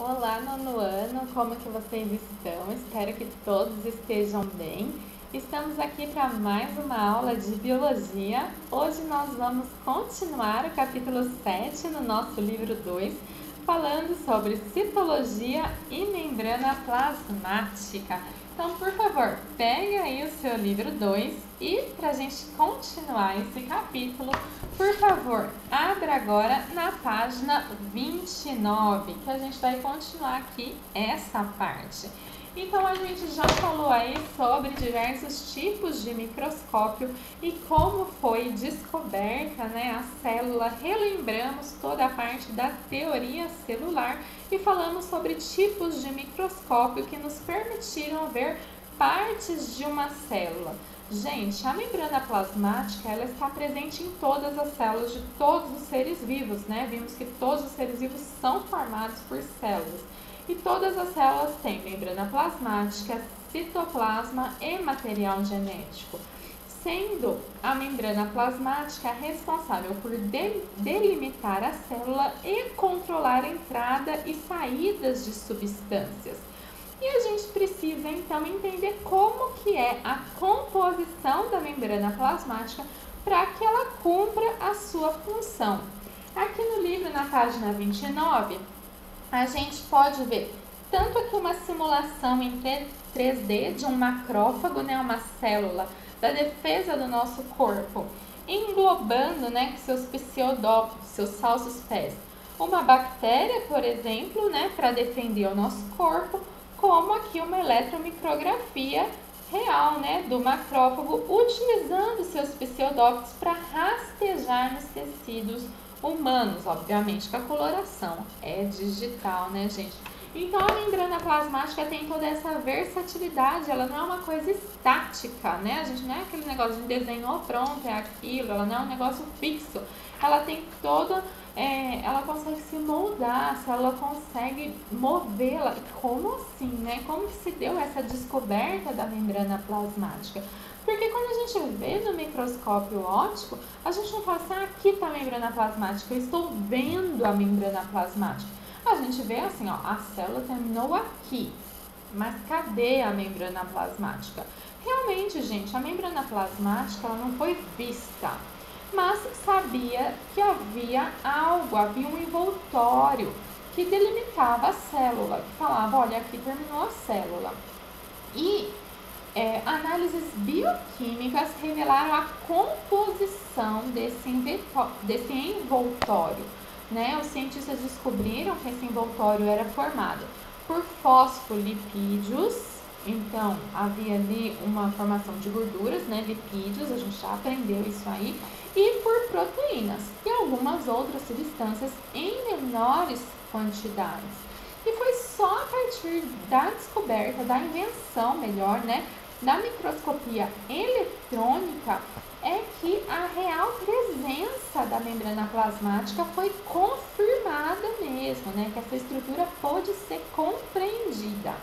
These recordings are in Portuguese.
Olá, nono ano, como que vocês estão? Espero que todos estejam bem. Estamos aqui para mais uma aula de Biologia. Hoje nós vamos continuar o capítulo 7 no nosso livro 2, falando sobre citologia e membrana plasmática. Então, por favor, pegue aí o seu livro 2 e, para a gente continuar esse capítulo, por favor, abra agora na página 29, que a gente vai continuar aqui essa parte. Então, a gente já falou aí sobre diversos tipos de microscópio e como foi descoberta, a célula. Relembramos toda a parte da teoria celular e falamos sobre tipos de microscópio que nos permitiram ver partes de uma célula. Gente, a membrana plasmática, ela está presente em todas as células de todos os seres vivos, Vimos que todos os seres vivos são formados por células. E todas as células têm membrana plasmática, citoplasma e material genético, sendo a membrana plasmática responsável por delimitar a célula e controlar a entrada e saídas de substâncias. E a gente precisa então entender como que é a composição da membrana plasmática para que ela cumpra a sua função. Aqui no livro, na página 29, a gente pode ver tanto aqui uma simulação em 3D de um macrófago, uma célula da defesa do nosso corpo, englobando, com seus pseudófitos, seus falsos pés, uma bactéria, por exemplo, para defender o nosso corpo, como aqui uma eletromicrografia real, do macrófago, utilizando seus pseudófitos para rastejar nos tecidos humanos, obviamente que a coloração é digital, gente? Então, a membrana plasmática tem toda essa versatilidade, ela não é uma coisa estática, A gente não é aquele negócio de desenhou, pronto, é aquilo, ela não é um negócio fixo, ela tem toda, ela consegue se moldar, se ela consegue movê-la. Como assim, Como que se deu essa descoberta da membrana plasmática? Porque quando a gente vê no microscópio óptico, a gente não fala assim, aqui está a membrana plasmática, eu estou vendo a membrana plasmática. A gente vê assim, a célula terminou aqui, mas cadê a membrana plasmática? Realmente, gente, a membrana plasmática ela não foi vista, mas sabia que havia algo, havia um envoltório que delimitava a célula, que falava, olha, aqui terminou a célula. E análises bioquímicas revelaram a composição desse envoltório. Os cientistas descobriram que esse envoltório era formado por fosfolipídios, então havia ali uma formação de gorduras, lipídios, a gente já aprendeu isso aí, e por proteínas e algumas outras substâncias em menores quantidades. E foi só a partir da descoberta, da invenção, melhor, da microscopia eletrônica, é que a real presença da membrana plasmática foi confirmada mesmo, que essa estrutura pôde ser compreendida.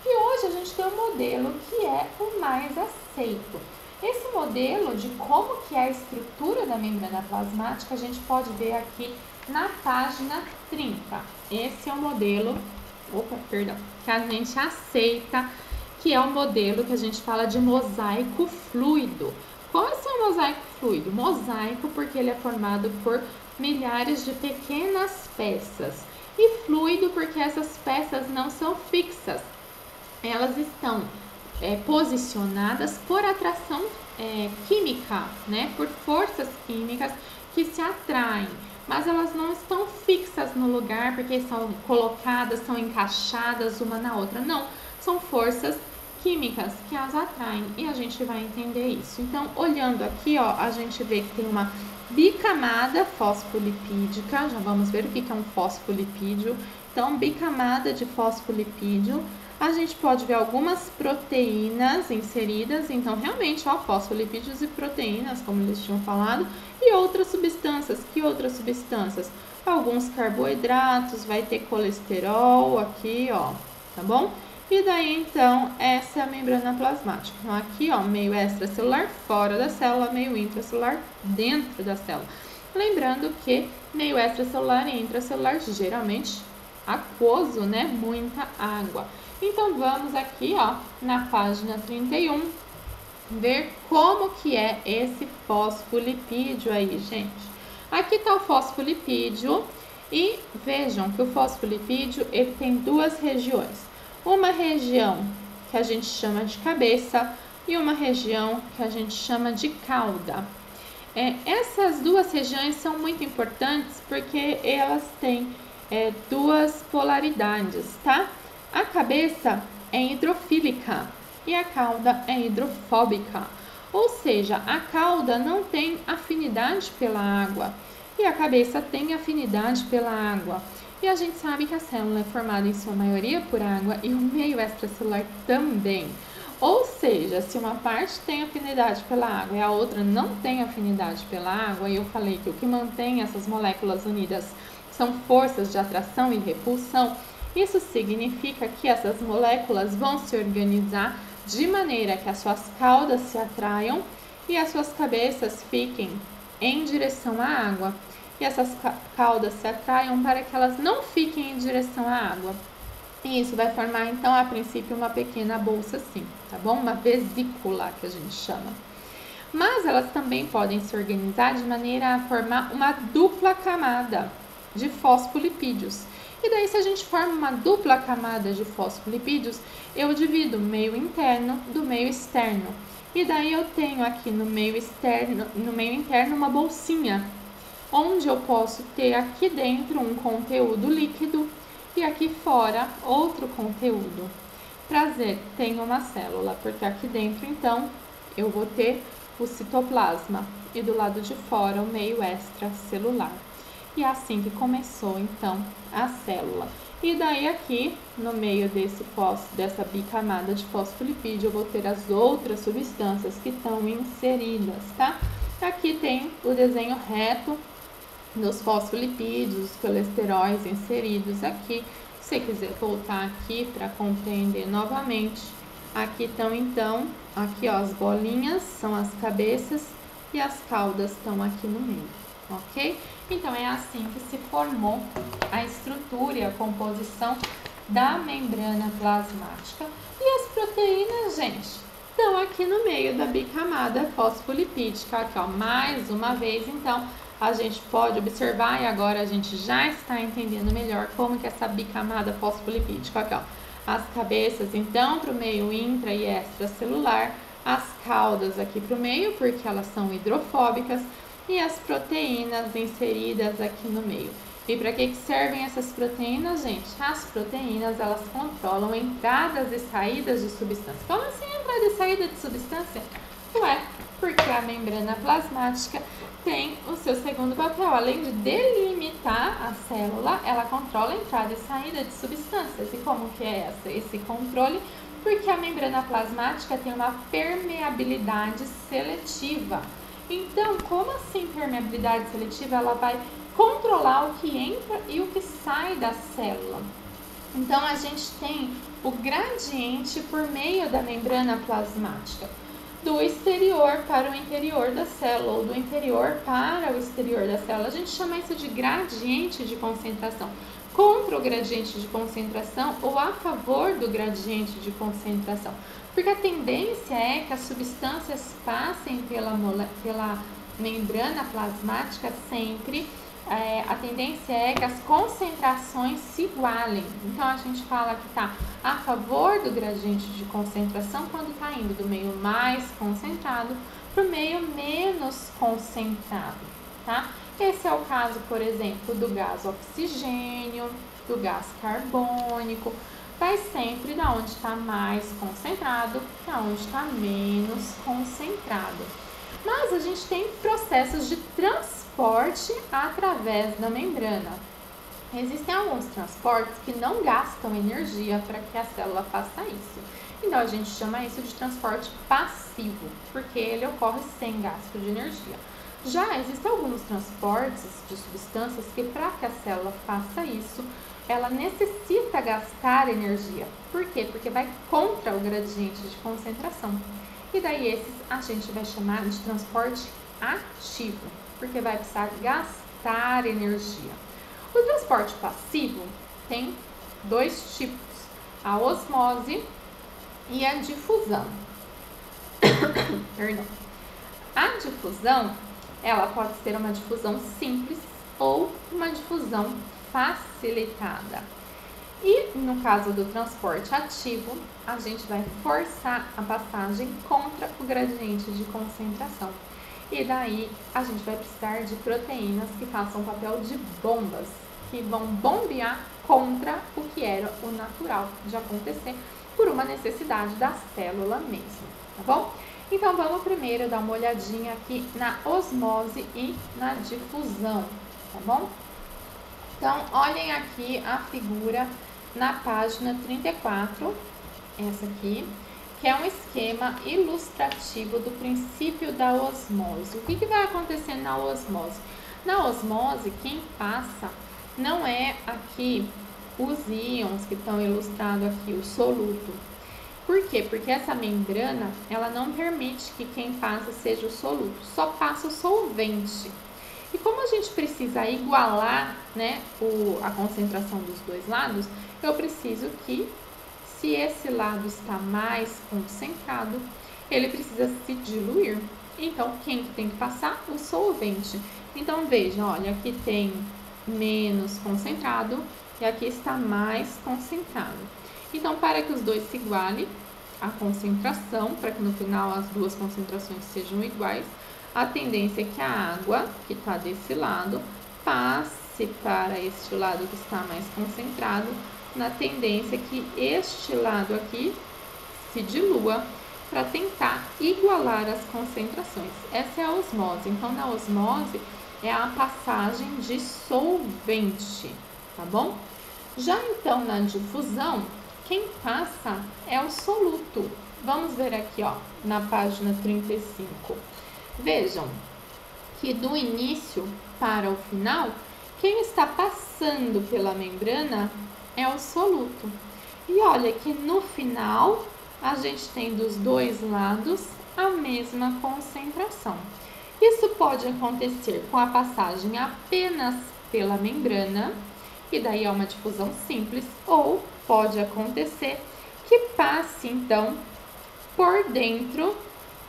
E hoje a gente tem um modelo que é o mais aceito. Esse modelo de como que é a estrutura da membrana plasmática, a gente pode ver aqui na página 30. Esse é o modelo, que a gente aceita, que é o modelo que a gente fala de mosaico fluido. Qual é o mosaico fluido? Mosaico porque ele é formado por milhares de pequenas peças. E fluido porque essas peças não são fixas. Elas estão posicionadas por atração química, por forças químicas que se atraem. Mas elas não estão fixas no lugar porque são colocadas, são encaixadas uma na outra. Não, são forças químicas que as atraem e a gente vai entender isso. Então, olhando aqui, a gente vê que tem uma bicamada fosfolipídica. Já vamos ver o que é um fosfolipídio. Então, bicamada de fosfolipídio. A gente pode ver algumas proteínas inseridas. Então, realmente, fosfolipídios e proteínas, como eles tinham falado. E outras substâncias. Que outras substâncias? Alguns carboidratos, vai ter colesterol aqui, tá bom? E daí, então, essa é a membrana plasmática. Então, aqui, meio extracelular fora da célula, meio intracelular dentro da célula. Lembrando que meio extracelular e intracelular geralmente aquoso, né? Muita água. Então, vamos aqui, ó, na página 31, ver como que é esse fosfolipídio aí, gente. Aqui tá o fosfolipídio e vejam que o fosfolipídio, ele tem duas regiões. Uma região que a gente chama de cabeça e uma região que a gente chama de cauda. Essas duas regiões são muito importantes porque elas têm duas polaridades, tá? A cabeça é hidrofílica e a cauda é hidrofóbica, ou seja, a cauda não tem afinidade pela água e a cabeça tem afinidade pela água. E a gente sabe que a célula é formada em sua maioria por água e o meio extracelular também. Ou seja, se uma parte tem afinidade pela água e a outra não tem afinidade pela água, e eu falei que o que mantém essas moléculas unidas são forças de atração e repulsão, isso significa que essas moléculas vão se organizar de maneira que as suas caudas se atraiam e as suas cabeças fiquem em direção à água. E essas caudas se atraiam para que elas não fiquem em direção à água. E isso vai formar, então, a princípio, uma pequena bolsa assim, tá bom? Uma vesícula, que a gente chama. Mas elas também podem se organizar de maneira a formar uma dupla camada de fosfolipídios. E daí, se a gente forma uma dupla camada de fosfolipídios, eu divido o meio interno do meio externo. E daí eu tenho aqui no meio interno uma bolsinha, onde eu posso ter aqui dentro um conteúdo líquido e aqui fora outro conteúdo. Prazer, tenho uma célula, porque aqui dentro, então, eu vou ter o citoplasma e do lado de fora o meio extracelular. E é assim que começou, então, a célula. E daí aqui, no meio dessa bicamada de fosfolipídio, eu vou ter as outras substâncias que estão inseridas, tá? Aqui tem o desenho reto dos fosfolipídios, os colesteróis inseridos aqui. Se você quiser voltar aqui para compreender novamente, aqui estão então, aqui ó, as bolinhas são as cabeças e as caudas estão aqui no meio, ok? Então é assim que se formou a estrutura e a composição da membrana plasmática. E as proteínas, gente, estão aqui no meio da bicamada fosfolipídica, aqui ó, mais uma vez, então, a gente pode observar e agora a gente já está entendendo melhor como que essa bicamada fosfolipídica, aqui ó, as cabeças então para o meio intra e extracelular, as caudas aqui para o meio porque elas são hidrofóbicas e as proteínas inseridas aqui no meio. E para que servem essas proteínas, gente? As proteínas, elas controlam entradas e saídas de substância. Como assim entrada e saída de substância? Ué, porque a membrana plasmática tem o seu segundo papel. Além de delimitar a célula, ela controla a entrada e saída de substâncias. E como que é esse controle? Porque a membrana plasmática tem uma permeabilidade seletiva. Então, como assim permeabilidade seletiva? Ela vai controlar o que entra e o que sai da célula. Então, a gente tem o gradiente por meio da membrana plasmática, do exterior para o interior da célula, ou do interior para o exterior da célula. A gente chama isso de gradiente de concentração. Contra o gradiente de concentração ou a favor do gradiente de concentração. Porque a tendência é que as substâncias passem pela membrana plasmática sempre. A tendência é que as concentrações se igualem. Então, a gente fala que está a favor do gradiente de concentração quando está indo do meio mais concentrado para o meio menos concentrado, tá? Esse é o caso, por exemplo, do gás oxigênio, do gás carbônico. Vai sempre da onde está mais concentrado para onde está menos concentrado. Mas a gente tem processos de transporte através da membrana. Existem alguns transportes que não gastam energia para que a célula faça isso. Então, a gente chama isso de transporte passivo, porque ele ocorre sem gasto de energia. Já existem alguns transportes de substâncias que, para que a célula faça isso, ela necessita gastar energia. Por quê? Porque vai contra o gradiente de concentração. E daí esses a gente vai chamar de transporte ativo, porque vai precisar gastar energia. O transporte passivo tem dois tipos, a osmose e a difusão. Perdão. A difusão, ela pode ser uma difusão simples ou uma difusão facilitada. E no caso do transporte ativo, a gente vai forçar a passagem contra o gradiente de concentração. E daí a gente vai precisar de proteínas que façam o papel de bombas, que vão bombear contra o que era o natural de acontecer por uma necessidade da célula mesmo, tá bom? Então vamos primeiro dar uma olhadinha aqui na osmose e na difusão, tá bom? Então olhem aqui a figura na página 34, essa aqui, que é um esquema ilustrativo do princípio da osmose. O que vai acontecer na osmose? Na osmose, quem passa não é aqui os íons que estão ilustrados aqui, o soluto. Por quê? Porque essa membrana, ela não permite que quem passa seja o soluto, só passa o solvente. E como a gente precisa igualar, né, a concentração dos dois lados, eu preciso que, se esse lado está mais concentrado, ele precisa se diluir. Então, quem que tem que passar? O solvente. Então, veja, olha, aqui tem menos concentrado e aqui está mais concentrado. Então, para que os dois se igualem, a concentração, para que no final as duas concentrações sejam iguais, a tendência é que a água, que está desse lado, passe para este lado que está mais concentrado, na tendência que este lado aqui se dilua para tentar igualar as concentrações. Essa é a osmose. Então, na osmose é a passagem de solvente, tá bom? Já então, na difusão, quem passa é o soluto. Vamos ver aqui, ó, na página 35. Vejam que do início para o final, quem está passando pela membrana é o soluto. E olha que no final, a gente tem dos dois lados a mesma concentração. Isso pode acontecer com a passagem apenas pela membrana, e daí é uma difusão simples, ou pode acontecer que passe, então, por dentro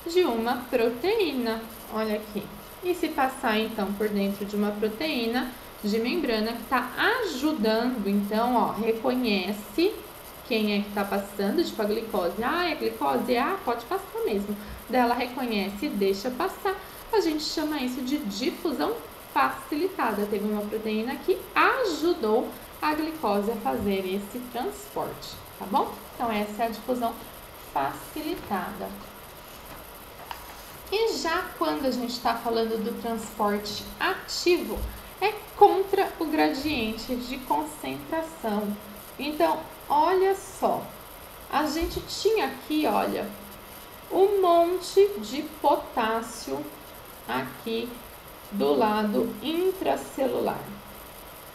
de uma proteína. Olha aqui. E se passar, então, por dentro de uma proteína de membrana que está ajudando, então, ó, reconhece quem é que está passando, tipo a glicose. Ah, é glicose? Ah, pode passar mesmo. Daí ela reconhece e deixa passar. A gente chama isso de difusão facilitada. Teve uma proteína que ajudou a glicose a fazer esse transporte, tá bom? Então, essa é a difusão facilitada. E já quando a gente está falando do transporte ativo, é contra o gradiente de concentração. Então, olha só, a gente tinha aqui, olha, um monte de potássio aqui do lado intracelular.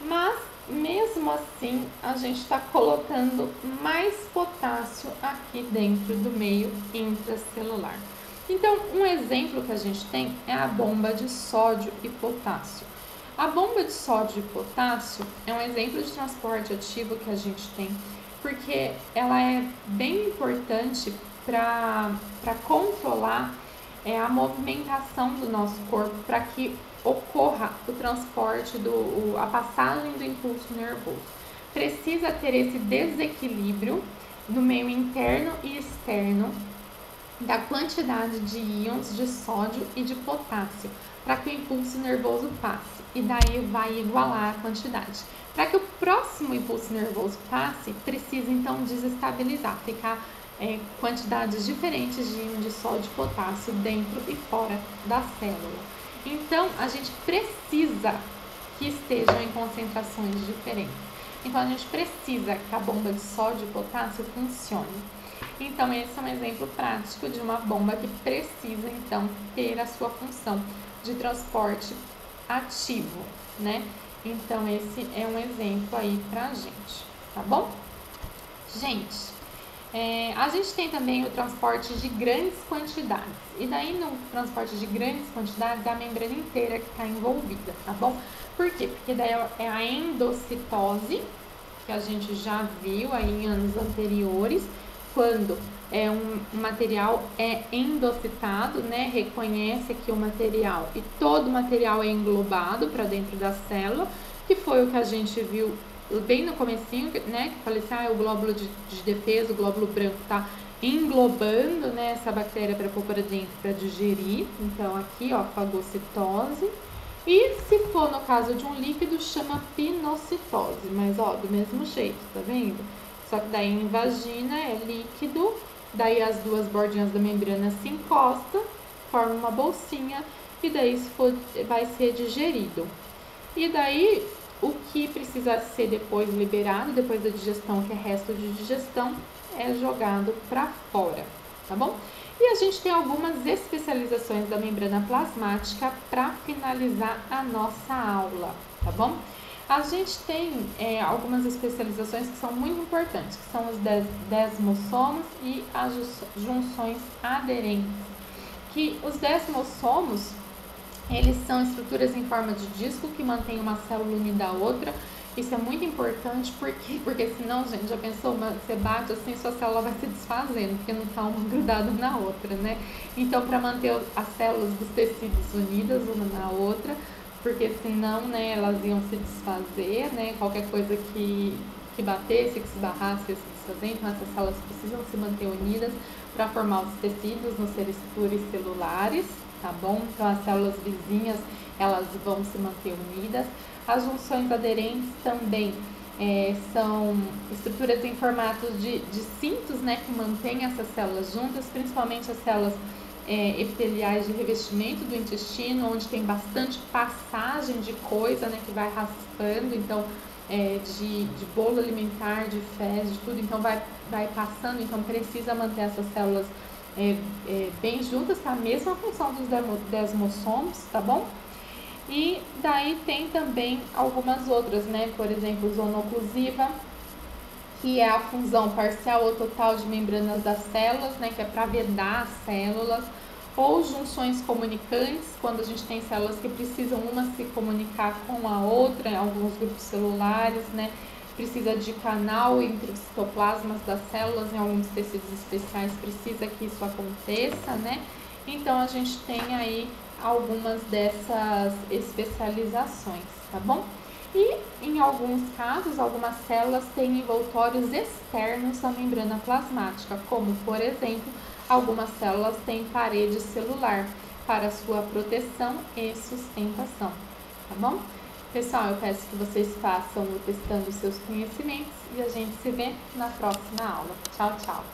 Mas, mesmo assim, a gente está colocando mais potássio aqui dentro do meio intracelular. Então, um exemplo que a gente tem é a bomba de sódio e potássio. A bomba de sódio e potássio é um exemplo de transporte ativo que a gente tem, porque ela é bem importante para controlar a movimentação do nosso corpo, para que ocorra o transporte, a passagem do impulso nervoso. Precisa ter esse desequilíbrio do meio interno e externo, da quantidade de íons de sódio e de potássio, para que o impulso nervoso passe, e daí vai igualar a quantidade. Para que o próximo impulso nervoso passe, precisa então desestabilizar, ficar quantidades diferentes de íons de sódio e potássio dentro e fora da célula. Então, a gente precisa que estejam em concentrações diferentes. Então, a gente precisa que a bomba de sódio e potássio funcione. Então, esse é um exemplo prático de uma bomba que precisa, então, ter a sua função de transporte ativo, né? Então, esse é um exemplo aí pra gente, tá bom? Gente, a gente tem também o transporte de grandes quantidades. E daí, no transporte de grandes quantidades, é a membrana inteira que está envolvida, tá bom? Por quê? Porque daí é a endocitose, que a gente já viu aí em anos anteriores, quando um material é endocitado, né, reconhece aqui o material e todo o material é englobado para dentro da célula, que foi o que a gente viu bem no comecinho, né, que falei assim, o glóbulo de defesa, o glóbulo branco tá englobando, né, essa bactéria para pôr para dentro para digerir. Então aqui, ó, fagocitose. E se for no caso de um líquido, chama pinocitose, mas ó, do mesmo jeito, tá vendo? Só que daí em vagina é líquido, daí as duas bordinhas da membrana se encostam, forma uma bolsinha e daí se for, vai ser digerido. E daí o que precisa ser depois liberado, depois da digestão, que é resto de digestão, é jogado para fora, tá bom? E a gente tem algumas especializações da membrana plasmática para finalizar a nossa aula, tá bom? A gente tem algumas especializações que são muito importantes, que são os desmossomos e as junções aderentes. Que os desmossomos, eles são estruturas em forma de disco que mantêm uma célula unida à outra. Isso é muito importante, porque senão, gente, já pensou, você bate assim, sua célula vai se desfazendo, porque não está uma grudada na outra, né? Então, para manter as células dos tecidos unidas uma na outra, porque senão, né, elas iam se desfazer, né? Qualquer coisa que batesse, que se barrasse, ia se desfazer. Então, essas células precisam se manter unidas para formar os tecidos nos seres pluricelulares, tá bom? Então, as células vizinhas, elas vão se manter unidas. As junções aderentes também são estruturas em formato de cintos, né, que mantêm essas células juntas, principalmente as células epiteliais de revestimento do intestino, onde tem bastante passagem de coisa, né, que vai raspando, então de bolo alimentar, de fezes, de tudo, então vai passando, então precisa manter essas células bem juntas, tá? A mesma função dos desmossomos, tá bom? E daí tem também algumas outras, né? Por exemplo, zona oclusiva, que é a fusão parcial ou total de membranas das células, né? Que é para vedar as células. Ou junções comunicantes, quando a gente tem células que precisam uma se comunicar com a outra, em alguns grupos celulares, né? Precisa de canal entre os citoplasmas das células, em alguns tecidos especiais precisa que isso aconteça, né? Então, a gente tem aí algumas dessas especializações, tá bom? E em alguns casos, algumas células têm envoltórios externos à membrana plasmática, como por exemplo, algumas células têm parede celular para sua proteção e sustentação, tá bom? Pessoal, eu peço que vocês façam o testando seus conhecimentos e a gente se vê na próxima aula. Tchau, tchau!